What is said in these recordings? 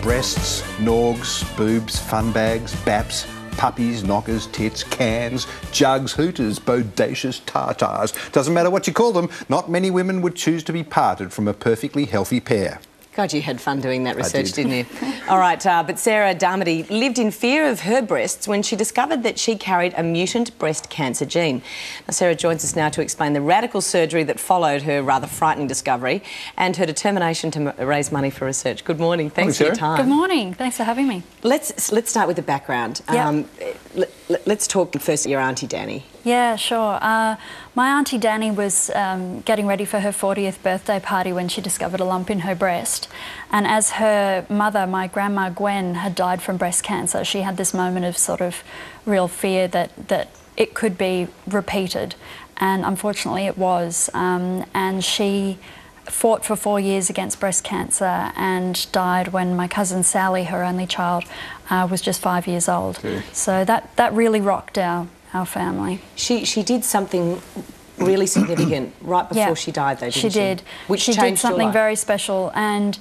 breasts, norgs, boobs, fun bags, baps, puppies, knockers, tits, cans, jugs, hooters, bodacious tartars. Doesn't matter what you call them, not many women would choose to be parted from a perfectly healthy pair. God, you had fun doing that research, didn't you? All right, but Sarah Darmody lived in fear of her breasts when she discovered that she carried a mutant breast cancer gene. Now, Sarah joins us now to explain the radical surgery that followed her rather frightening discovery and her determination to raise money for research. Good morning. Thanks for your time. Good morning. Thanks for having me. Let's start with the background. Yep. Let's talk first your Auntie Danny. Yeah, sure. My Auntie Danny was getting ready for her 40th birthday party when she discovered a lump in her breast. And as her mother, my grandma Gwen, had died from breast cancer, she had this moment of sort of real fear that it could be repeated. And unfortunately it was. And she fought for 4 years against breast cancer and died when my cousin Sally, her only child, was just 5 years old. Okay. So that really rocked our family. She did something really significant right before she died, though, didn't she? She did. Which she changed did something your life. very special, and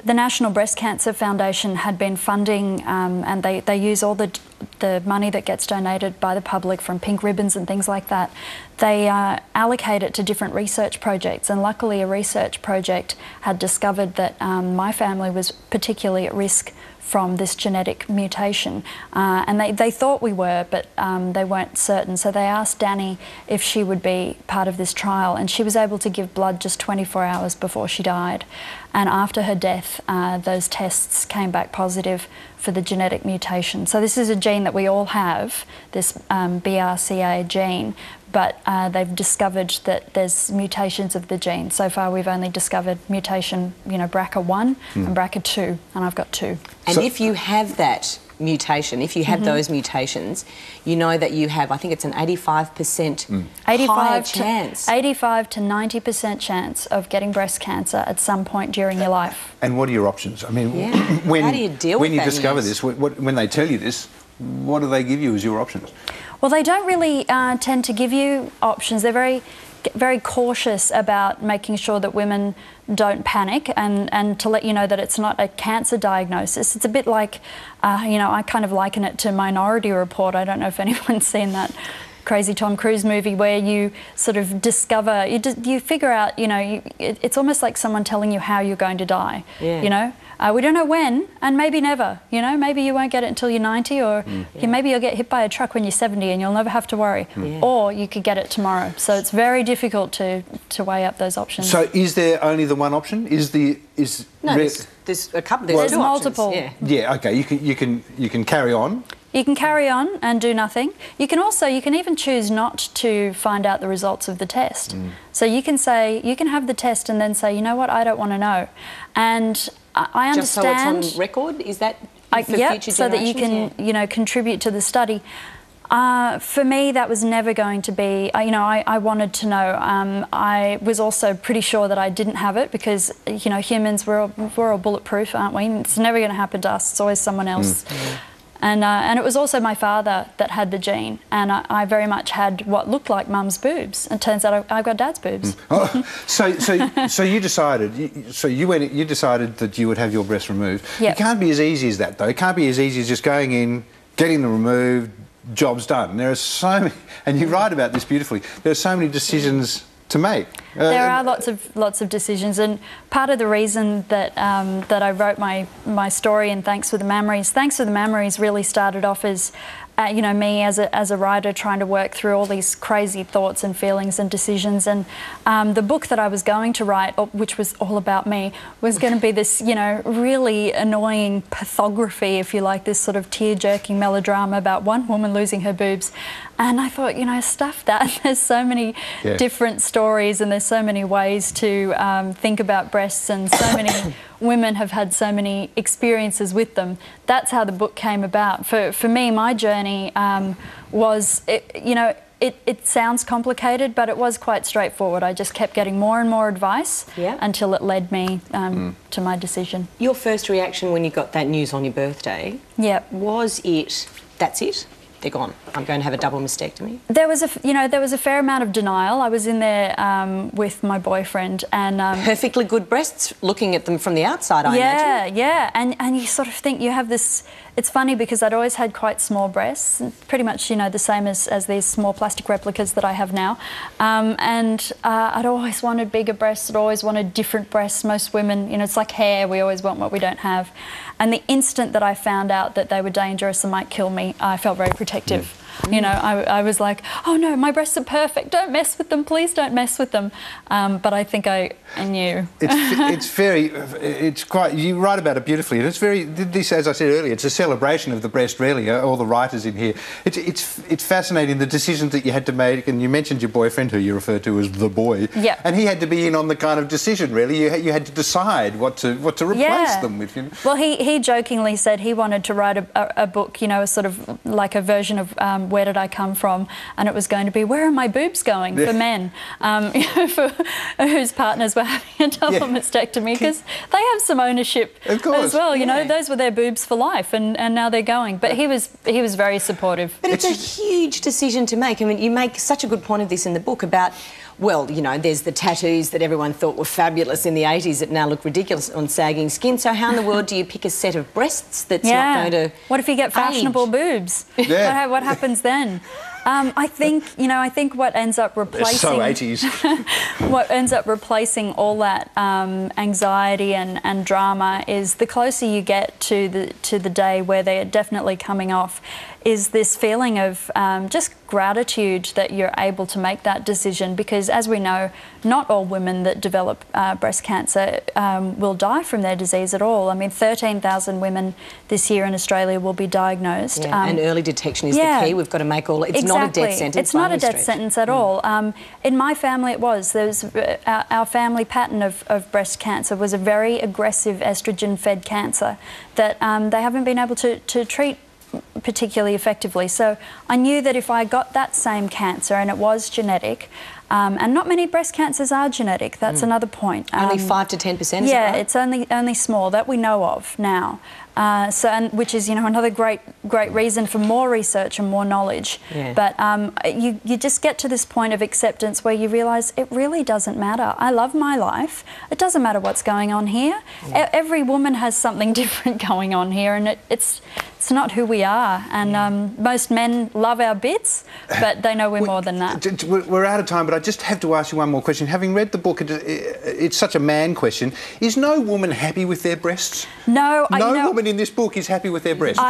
the National Breast Cancer Foundation had been funding, and they use all the money that gets donated by the public from pink ribbons and things like that. They allocate it to different research projects, and luckily a research project had discovered that my family was particularly at risk from this genetic mutation, and they thought we were, but they weren't certain. So they asked Danny if she would be part of this trial, and she was able to give blood just 24 hours before she died. And after her death, those tests came back positive for the genetic mutation. So this is a gene that we all have, this BRCA gene, but they've discovered that there's mutations of the gene. So far we've only discovered mutation, BRCA1 and BRCA2, and I've got 2. And so, if you have that mutation, if you have those mutations, you know that you have, I think it's an 85% higher chance. 85 to 90% chance of getting breast cancer at some point during your life. And what are your options? I mean, how do you deal with that? When you discover this, when they tell you this, what do they give you as your options? Well, they don't really tend to give you options. They're very cautious about making sure that women don't panic and to let you know that it's not a cancer diagnosis. It's a bit like, I kind of liken it to Minority Report. I don't know if anyone's seen that crazy Tom Cruise movie where you sort of discover, you figure out, it's almost like someone telling you how you're going to die, we don't know when, and maybe never, maybe you won't get it until you're 90, or maybe you'll get hit by a truck when you're 70 and you'll never have to worry, or you could get it tomorrow. So it's very difficult to weigh up those options. So is there only the one option? No, there's a couple. There's multiple. Options, yeah. Okay. You can carry on. You can carry on and do nothing. You can even choose not to find out the results of the test. So you can have the test and then say, you know what, I don't want to know. And I understand. Just so it's on record, is that for future generations? So that you can, contribute to the study. For me, that was never going to be, I wanted to know. I was also pretty sure that I didn't have it because, humans, we're all bulletproof, aren't we? It's never going to happen to us. It's always someone else. And it was also my father that had the gene, and I very much had what looked like mum's boobs. It turns out I've got dad's boobs. So you decided, you decided that you would have your breast removed. Yep. It can't be as easy as that, though. It can't be as easy as just going in, getting them removed, job's done. There are so many, and you write about this beautifully. There are so many decisions to make. There are lots of decisions, and part of the reason that that I wrote my story in Thanks for the Mammaries really started off as me as a writer trying to work through all these crazy thoughts and feelings and decisions, and the book that I was going to write, which was all about me, was going to be this really annoying pathography, if you like, this sort of tear-jerking melodrama about one woman losing her boobs. And I thought, stuff that. There's so many different stories, and there's so many ways to think about breasts, and so many women have had so many experiences with them. That's how the book came about. For me, my journey was, it sounds complicated, but it was quite straightforward. I just kept getting more and more advice until it led me to my decision. Your first reaction when you got that news on your birthday was it, that's it? they're gone. I'm going to have a double mastectomy. There was a fair amount of denial. I was in there with my boyfriend, and perfectly good breasts. Looking at them from the outside, I imagine. Yeah, and you sort of think you have this. It's funny because I'd always had quite small breasts, pretty much the same as these small plastic replicas that I have now, and I'd always wanted bigger breasts. I'd always wanted different breasts. Most women, it's like hair. We always want what we don't have. And the instant that I found out that they were dangerous and might kill me, I felt very protective. I was like, oh no, my breasts are perfect. Don't mess with them, please don't mess with them. But I think I knew. It's quite, you write about it beautifully. And it's very, this, as I said earlier, it's a celebration of the breast, really, all the writers in here. It's fascinating, the decisions that you had to make, and you mentioned your boyfriend, who you refer to as the boy. Yeah. And he had to be in on the kind of decision, really. You had to decide what to replace them with. Well, he jokingly said he wanted to write a book, a sort of like a version of Where Did I Come From? And it was going to be, where are my boobs going, for men, for whose partners were having a double mastectomy, because they have some ownership as well. Those were their boobs for life, and now they're going. But he was very supportive. But it's a huge decision to make. I mean, you make such a good point of this in the book about, well, there's the tattoos that everyone thought were fabulous in the 80s that now look ridiculous on sagging skin. So how in the world do you pick a set of breasts that's not going to What if you get fashionable boobs? Yeah. What happens then? I think what ends up replacing... So 80s. What ends up replacing all that anxiety and drama is, the closer you get to the day where they are definitely coming off, is this feeling of just gratitude that you're able to make that decision, because as we know, not all women that develop breast cancer will die from their disease at all. I mean, 13,000 women this year in Australia will be diagnosed. And early detection is the key. We've got to make all... It's not a death sentence. It's not a death sentence at all. In my family it was. Our family pattern of breast cancer was a very aggressive estrogen-fed cancer that they haven't been able to treat particularly effectively. So I knew that if I got that same cancer, and it was genetic, and not many breast cancers are genetic, that's another point. Only 5 to 10%, is yeah, that right? It's only small, that we know of now. Which is, another great reason for more research and more knowledge. Yeah. But you just get to this point of acceptance where you realise it really doesn't matter. I love my life. It doesn't matter what's going on here. Every woman has something different going on here, and it's not who we are. And most men love our bits, but they know we're more than that. We're out of time, but I just have to ask you one more question. Having read the book, it's such a man question. Is no woman happy with their breasts? No, no woman in this book is happy with their breasts.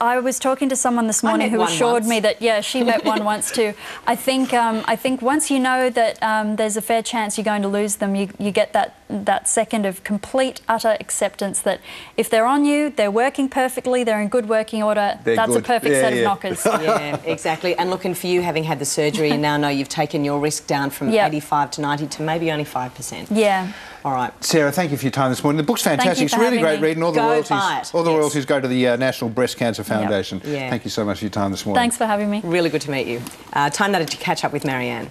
I was talking to someone this morning who assured me that, she met one once too. I think once you know that there's a fair chance you're going to lose them, you get that second of complete, utter acceptance that if they're on you, they're working perfectly, they're in good working order, that's a perfect set of knockers. Yeah, exactly. And looking for you, having had the surgery, and now know you've taken your risk down from 85 to 90 to maybe only 5%. Yeah. All right. Sarah, thank you for your time this morning. The book's fantastic. It's really great reading. All the royalties go to the National Breast Cancer Foundation. Thank you so much for your time this morning. Thanks for having me. Really good to meet you. Time now to catch up with Marianne.